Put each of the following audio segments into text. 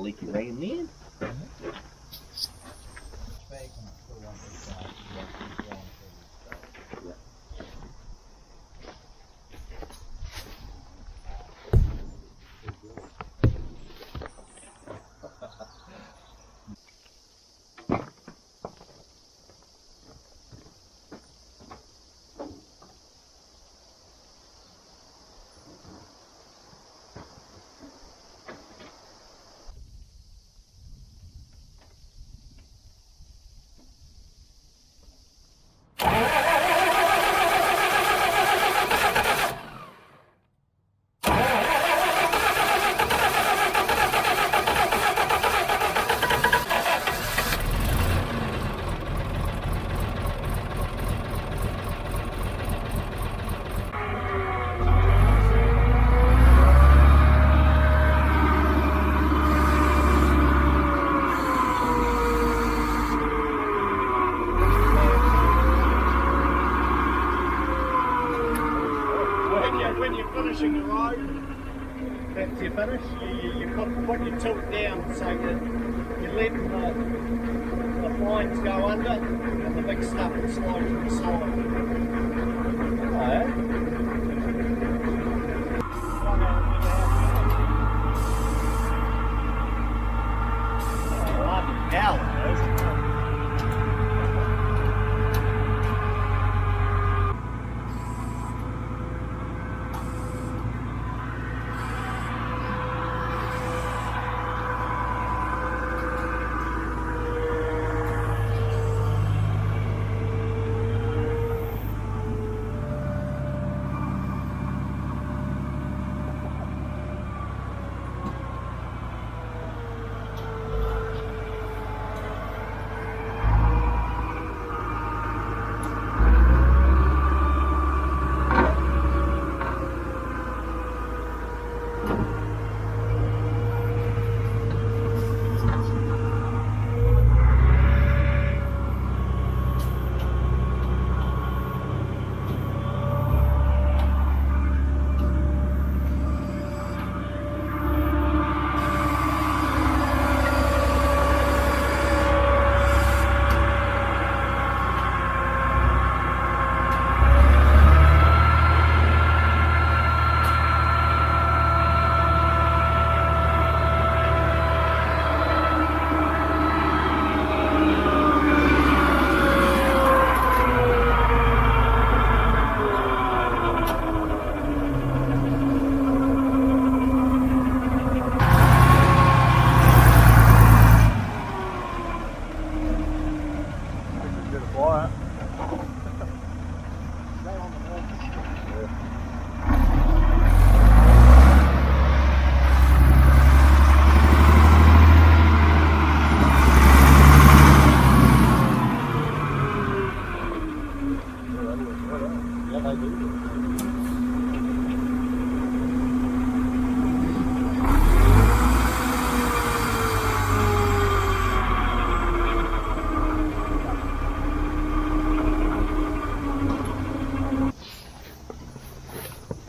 leaky rag in the end. When you're finishing the road, that's your finish. You put your tilt down so that you're letting the fines go under and the big stuff will slide to the side. Bloody hell it is.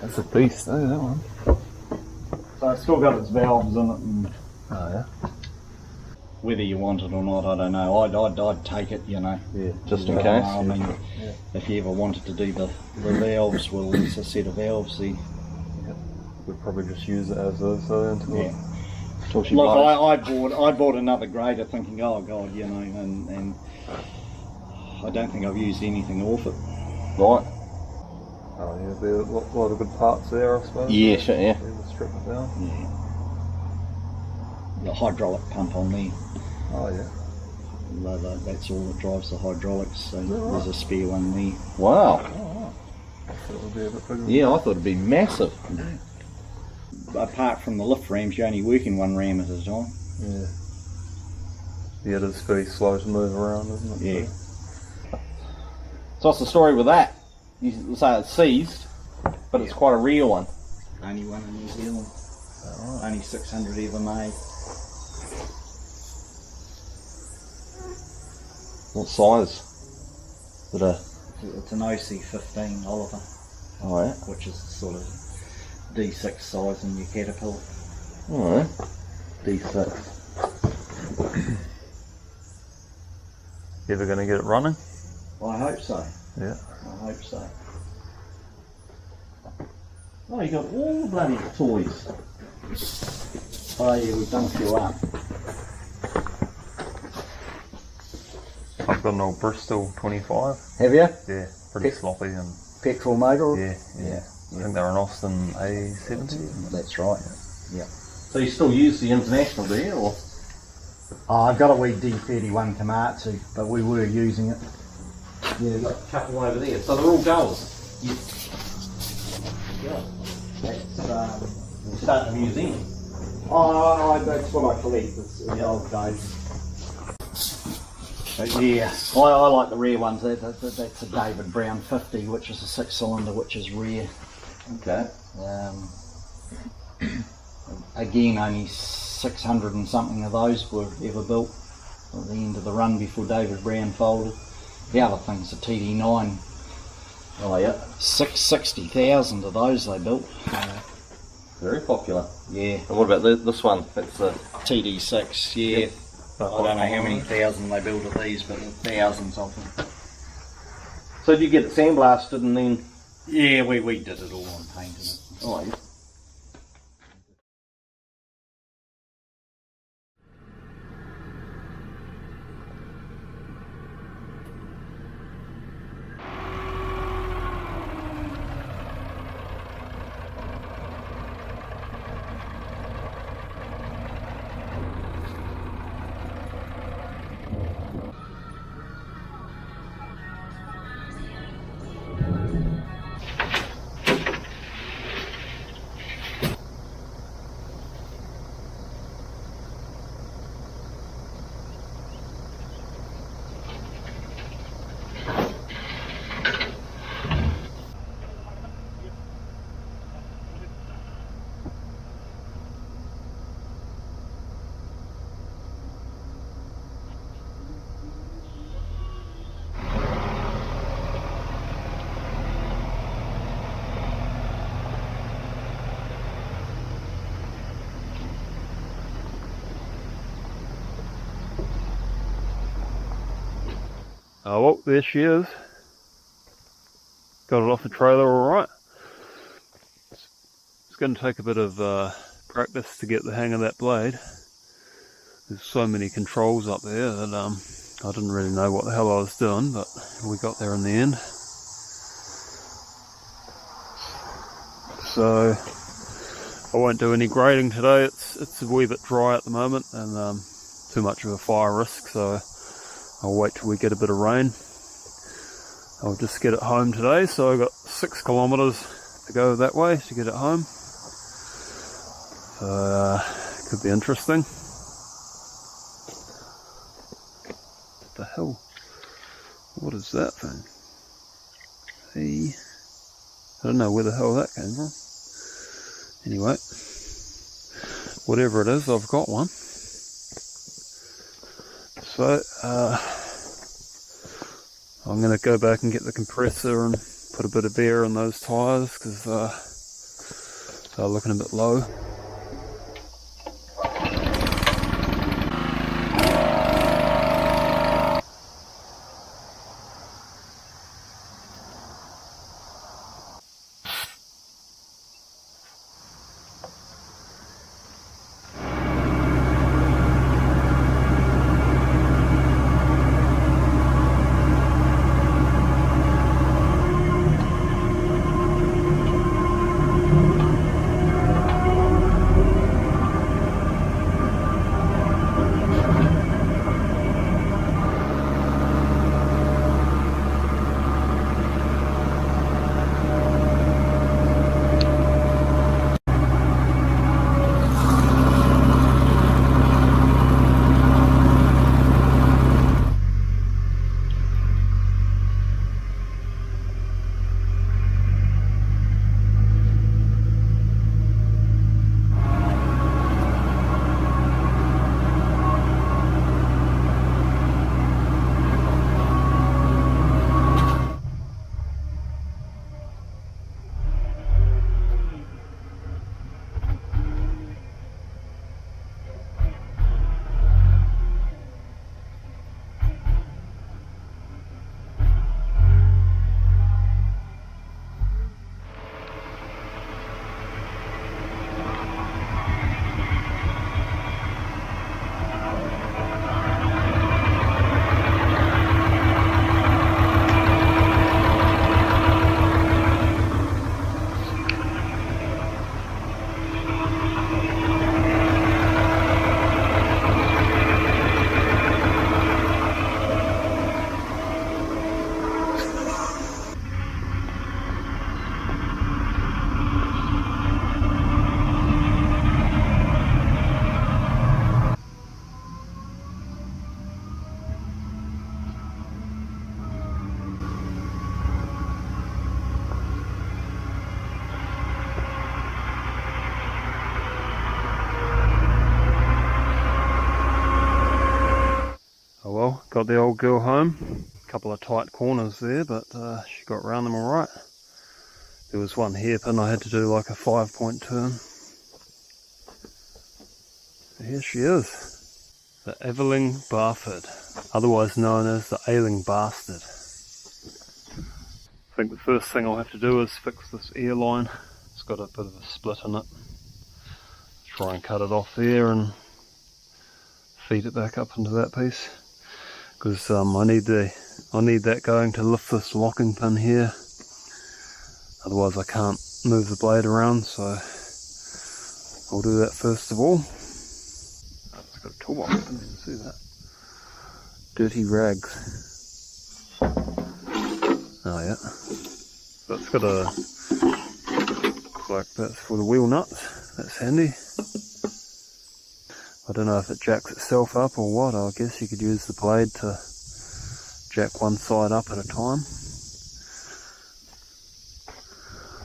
That's a beast, though, that one. So it's still got its valves in it. And oh, yeah? whether you want it or not, I don't know. I'd take it, you know. Yeah, just in case. I mean, if you ever wanted to do the valves, well, there's a set of valves there. Yep. We'd probably just use it as is, though, until she Look, blows. I bought another grader thinking, oh God, you know, and I don't think I've used anything off it. Right. Oh, yeah, there's a lot of good parts there, I suppose. Yeah, sure, yeah. Strip it down. Yeah. The hydraulic pump on there. Oh, yeah. That's all that drives the hydraulics, so there's a spare one there. Wow. Oh, I thought it would be a bit bigger. Yeah, I thought it'd be massive. Apart from the lift rams, you only work in one ram at a time. Yeah. Yeah, it is very slow to move around, isn't it? Yeah. So what's the story with that? You say it's seized, but it's quite a real one. Only one in New Zealand. Only 600 ever made. What size? Is it a... It's an OC15 Oliver. Oh, yeah. Which is sort of D6 size in your Caterpillar. Oh, yeah. D6. You ever going to get it running? I hope so. Yeah. I hope so. Oh, you got all the bloody toys. Oh yeah, we've done a few up. I've got an old Bristol 25. Have you? Yeah, pretty sloppy and Petrol motor? yeah. I think they're an Austin A70. That's right. Yeah. So you still use the International, do you? Or? Oh, I've got a wee D31 Komatsu, but we were using it. Yeah, you've got a couple over there. So they're all goals. Yeah. That's Start a museum. that's what I collect. It's the old days. But yeah, I like the rare ones. That's a David Brown 50, which is a 6-cylinder, which is rare. Okay. Again, only 600 and something of those were ever built at the end of the run before David Brown folded. The other thing's a TD9. Oh yeah. 60,000 of those they built. Very popular. Yeah. And what about this one? It's a TD6, yeah. Yep. I don't know how many thousand they built of these, but thousands of them. So did you get it sandblasted and then? Yeah, we did it all on painting it. Oh yeah. Oh well, there she is. Got it off the trailer alright. It's going to take a bit of practice to get the hang of that blade. There's so many controls up there that I didn't really know what the hell I was doing, but we got there in the end. So I won't do any grading today. It's a wee bit dry at the moment and too much of a fire risk, so I'll wait till we get a bit of rain. I'll just get it home today, so I've got 6 kilometres to go that way to get it home. So could be interesting. What the hell? What is that thing? I don't know where the hell that came from. Anyway, whatever it is, I've got one. So I'm going to go back and get the compressor and put a bit of air in those tyres because they're looking a bit low. Oh well, got the old girl home. A couple of tight corners there, but she got around them alright. There was one hairpin I had to do like a 5-point turn. Here she is. The Aveling Barford, otherwise known as the Ailing Bastard. I think the first thing I'll have to do is fix this airline. It's got a bit of a split in it. Try and cut it off there and feed it back up into that piece. Because I need that going to lift this locking pin here. Otherwise I can't move the blade around, so I'll do that first of all. It's got a toolbox, I didn't even see that. Dirty rags. Oh yeah. So it's got a, like that's for the wheel nuts. That's handy. I don't know if it jacks itself up or what. I guess you could use the blade to jack one side up at a time.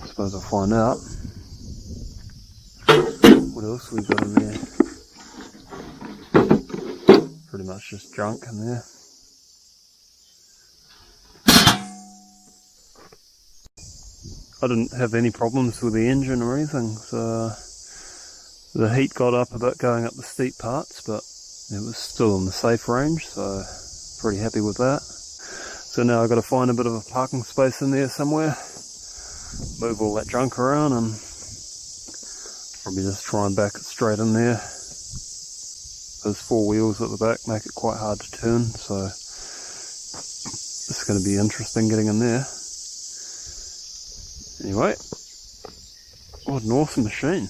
I suppose I'll find out. What else we got in there? Pretty much just junk in there. I didn't have any problems with the engine or anything, so the heat got up a bit going up the steep parts, but it was still in the safe range, so pretty happy with that. So now I've got to find a bit of a parking space in there somewhere, move all that junk around and probably just try and back it straight in there. Those 4 wheels at the back make it quite hard to turn, so it's going to be interesting getting in there. Anyway, what an awesome machine.